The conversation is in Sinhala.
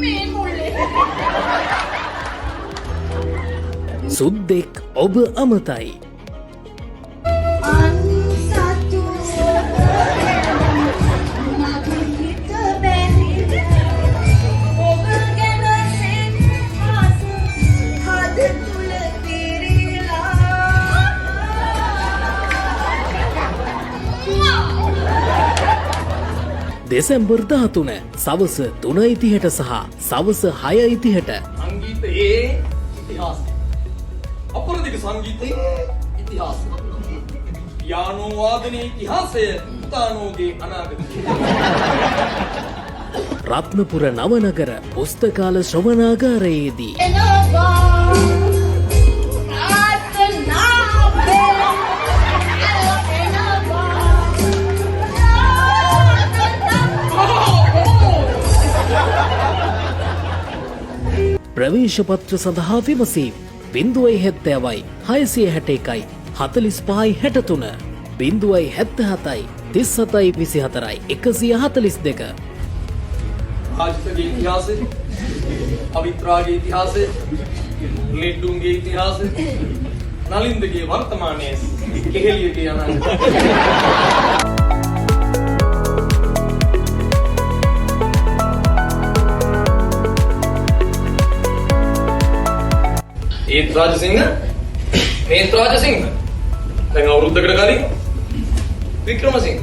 මේ මුල්ලේ. සුද්දෙක් ඔබ අමතයි. දෙසැම්බර් 13 සවස 3:30ට සහ සවස 6:30ට සංගීතයේ ඉතිහාසය. අපරදිග සංගීතයේ ඉතිහාසය. පියානෝ වාදනයේ ඉතිහාසය පුතානෝගේ අනාගතය. රත්නපුර නවනගර පුස්තකාල ශ්‍රවණාගාරයේදී ප්‍රවේශ පත්‍ර සඳහා විමසීම් 070යි 661යි 4563 077යි 37යි 24යි 142 ආජිතගේ ඉතිහාසය, පවිත්‍රාගේ ඉතිහාසය, ලෙඩ්ඩුන්ගේ ඉතිහාසය, නලින්දගේ වර්තමානයේ, කෙහෙලියගේ අනාගතය. ඒත් රාජසිංහ, මේත් රාජසිංහ. දැන් අවුරුද්දකට කලින් වික්‍රමසිංහ.